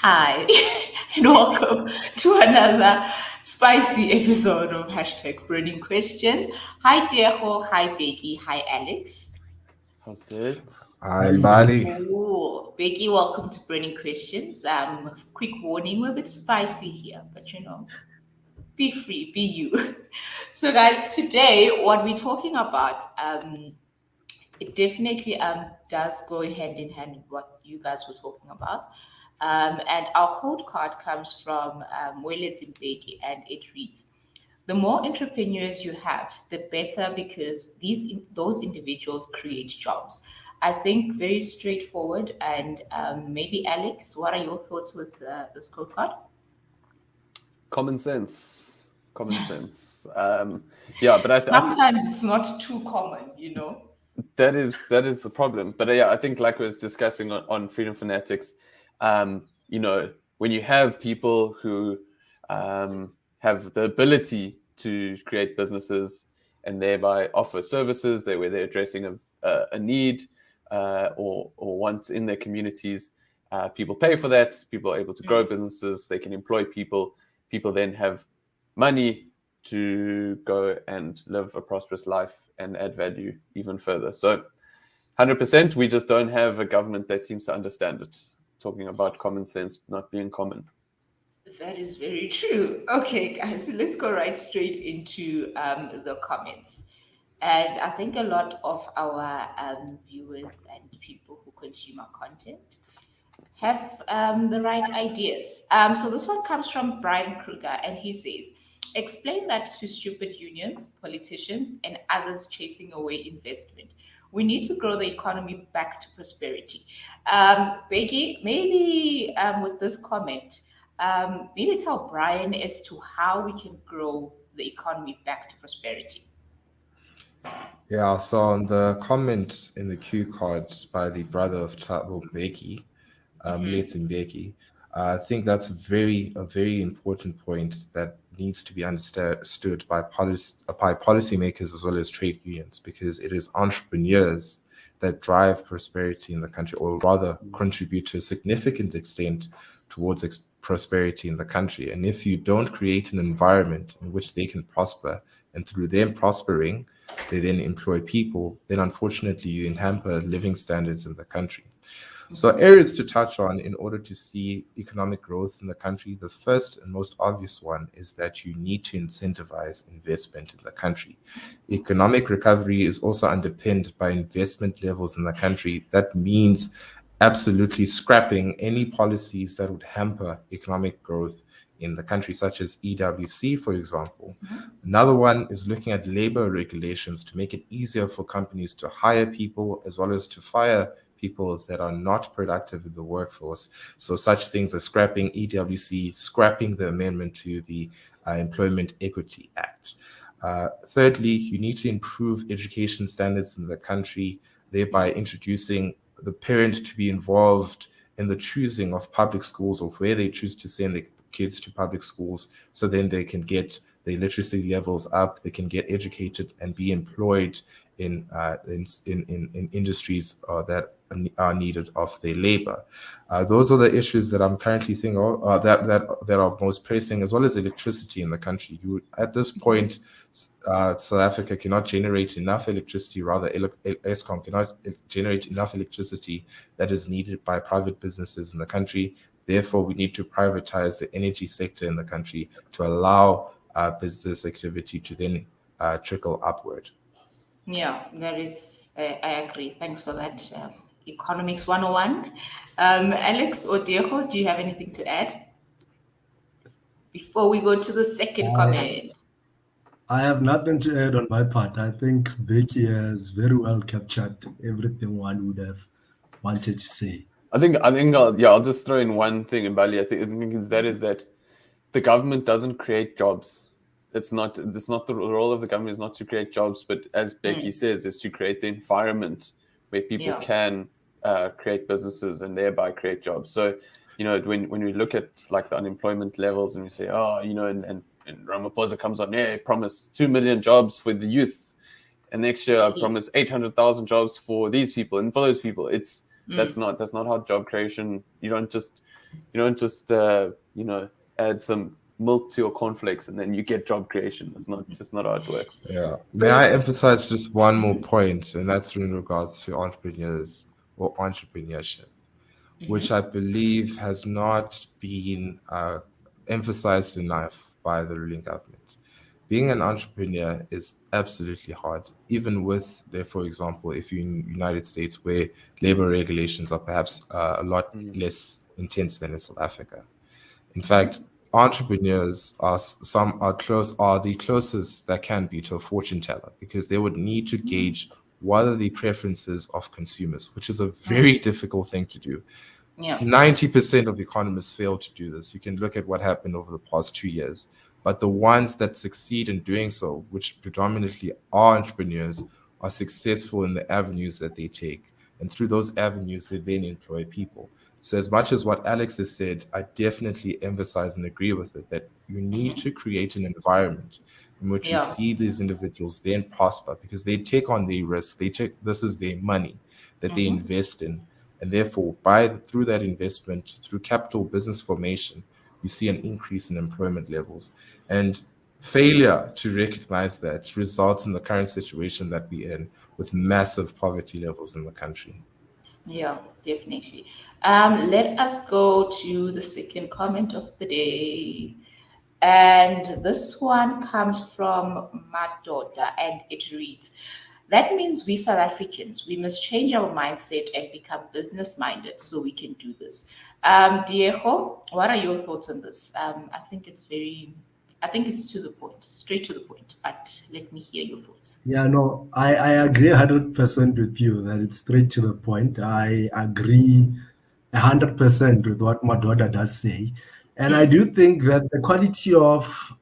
Hi, and welcome to another spicy episode of hashtag Burning Questions. Hi, Diego. Hi, Becky. Hi, Alex. How's it? I'm Bali. Oh, Becky, welcome to Burning Questions. Quick warning, we're a bit spicy here, but be free, be you. So, guys, today what we're talking about, it definitely does go hand in hand with what you guys were talking about. And our code card comes from Wele Zimbeki, and it reads: the more entrepreneurs you have, the better, because those individuals create jobs. I think very straightforward. And maybe Alex, what are your thoughts with this code card? Common sense. Common sense. Yeah, but Sometimes it's not too common. that is the problem. But yeah, I think like we was discussing on Freedom Fanatics, when you have people who have the ability to create businesses and thereby offer services where they're addressing a need or wants in their communities, people pay for that. People are able to grow businesses. They can employ people. People then have money to go and live a prosperous life and add value even further. So 100%, we just don't have a government that seems to understand it. Talking about common sense not being common. That is very true. Okay, guys, let's go right straight into the comments. And I think a lot of our viewers and people who consume our content have the right ideas. So this one comes from Brian Kruger, and he says, explain that to stupid unions, politicians, and others chasing away investment. We need to grow the economy back to prosperity. Becky, maybe with this comment, maybe tell Brian as to how we can grow the economy back to prosperity. Yeah, so on the comment in the cue card by the brother of Thabo Mbeki, Late Mbeki, I think that's a very important point that needs to be understood by policymakers as well as trade unions, because it is entrepreneurs that drive prosperity in the country, or rather contribute to a significant extent towards prosperity in the country. And if you don't create an environment in which they can prosper, and through them prospering, they then employ people, then unfortunately you hamper living standards in the country. So areas to touch on in order to see economic growth in the country, the first and most obvious one is that you need to incentivize investment in the country. Economic recovery is also underpinned by investment levels in the country. That means absolutely scrapping any policies that would hamper economic growth in the country, such as EWC, for example. Another one is looking at labor regulations to make it easier for companies to hire people as well as to fire people that are not productive in the workforce. So such things as scrapping EWC, scrapping the amendment to the Employment Equity Act. Thirdly, you need to improve education standards in the country, thereby introducing the parent to be involved in the choosing of public schools, or where they choose to send their kids to public schools, so then they can get their literacy levels up, they can get educated and be employed in industries that are needed of their labor. Those are the issues that I'm currently thinking of, that are most pressing, as well as electricity in the country. At this point, South Africa cannot generate enough electricity, rather Eskom cannot generate enough electricity that is needed by private businesses in the country. Therefore, we need to privatize the energy sector in the country to allow business activity to then trickle upward. Yeah, that is, I agree. Thanks for that. Economics 101. Alex or Diego, do you have anything to add before we go to the second I, comment? I have nothing to add on my part. I think Becky has very well captured everything one would have wanted to say. I think I'll just throw in one thing in Bali. I think is that the government doesn't create jobs. It's not the role of the government is not to create jobs, but as Becky says, is to create the environment where people Yeah. can create businesses and thereby create jobs. So, when we look at like the unemployment levels and we say, and Ramaphosa comes on, yeah, promise 2 million jobs for the youth, and next year I promise 800,000 jobs for these people and for those people. That's not how job creation. You don't just You don't just add some milk to your cornflakes and then you get job creation. It's not just not how it works. Yeah. May I emphasize just one more point, and that's in regards to entrepreneurs or entrepreneurship, which I believe has not been emphasized enough by the ruling government. Being an entrepreneur is absolutely hard, even with, for example, if you're in the United States where labor regulations are perhaps a lot less intense than in South Africa. In fact, entrepreneurs are the closest that can be to a fortune teller because they would need to gauge what are the preferences of consumers, which is a very difficult thing to do. Yeah. 90% of economists fail to do this. You can look at what happened over the past 2 years. But the ones that succeed in doing so, which predominantly are entrepreneurs, are successful in the avenues that they take. And through those avenues, they then employ people. So as much as what Alex has said, I definitely emphasize and agree with it, that you need to create an environment in which you Yeah. see these individuals then prosper because they take on the risk. This is their money that they invest in. And therefore, through that investment, through capital business formation, you see an increase in employment levels. And failure to recognize that results in the current situation that we're in with massive poverty levels in the country. Yeah, definitely. Let us go to the second comment of the day. And this one comes from Madoda, and it reads, that means we South Africans, we must change our mindset and become business minded so we can do this. Diego, what are your thoughts on this? I think it's to the point, straight to the point, but let me hear your thoughts. Yeah, no, I agree 100% with you that it's straight to the point. I agree 100% with what my daughter does say. And I do think that the quality of,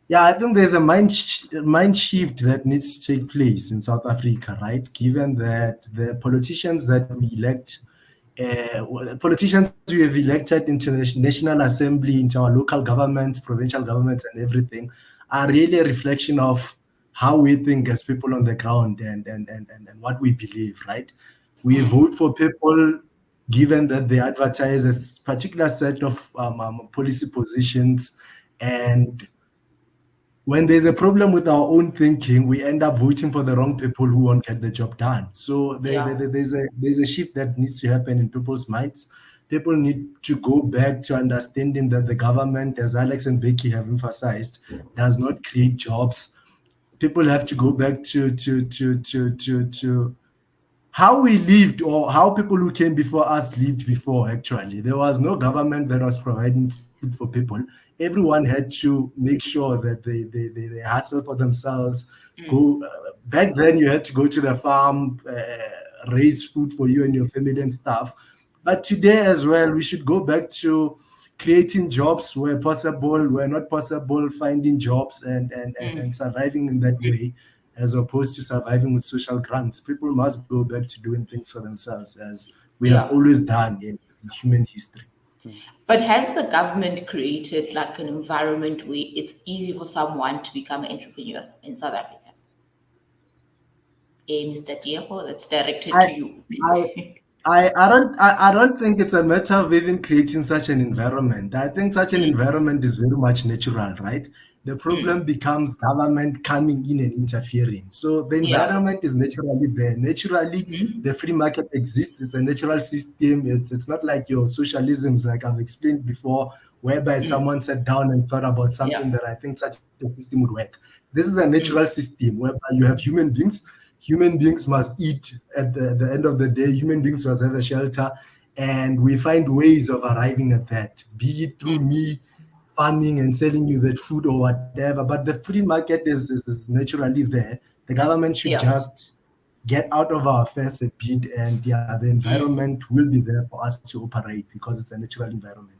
yeah, I think there's a mind shift that needs to take place in South Africa, right? Given that the politicians that we elect, politicians we have elected into the National Assembly, into our local governments, provincial governments, and everything, are really a reflection of how we think as people on the ground and what we believe, right? We vote for people given that they advertise a particular set of policy positions, and when there's a problem with our own thinking, we end up voting for the wrong people who won't get the job done. So there's a shift that needs to happen in people's minds. People need to go back to understanding that the government, as Alex and Becky have emphasized, does not create jobs. People have to go back to how we lived, or how people who came before us lived before. Actually, there was no government that was providing food for people. Everyone had to make sure that they hustle for themselves. Go back then, you had to go to the farm, raise food for you and your family and stuff. But today as well, we should go back to creating jobs where possible, where not possible, finding jobs and surviving in that way, as opposed to surviving with social grants. People must go back to doing things for themselves, as we have always done in human history. But has the government created like an environment where it's easy for someone to become an entrepreneur in South Africa? Mr. Diego, that's directed to you. I don't think it's a matter of even creating such an environment. I think such an environment is very much natural, right? The problem becomes government coming in and interfering. So the environment is naturally there. Naturally, the free market exists. It's a natural system. It's not like your socialisms, like I've explained before, whereby someone sat down and thought about something that I think such a system would work. This is a natural system whereby you have human beings. Human beings must eat at the end of the day. Human beings must have a shelter. And we find ways of arriving at that, be it through me farming and selling you that food or whatever. But the free market is naturally there. The government should just get out of our face a bit, and the environment will be there for us to operate because it's a natural environment.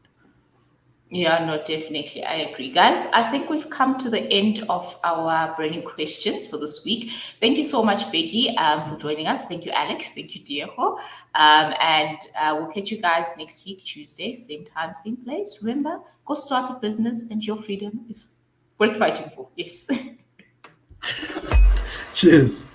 Yeah, no, definitely. I agree. Guys, I think we've come to the end of our burning questions for this week. Thank you so much, Becky, for joining us. Thank you, Alex. Thank you, Diego. And we'll catch you guys next week, Tuesday, same time, same place. Remember, go start a business and your freedom is worth fighting for. Yes. Cheers.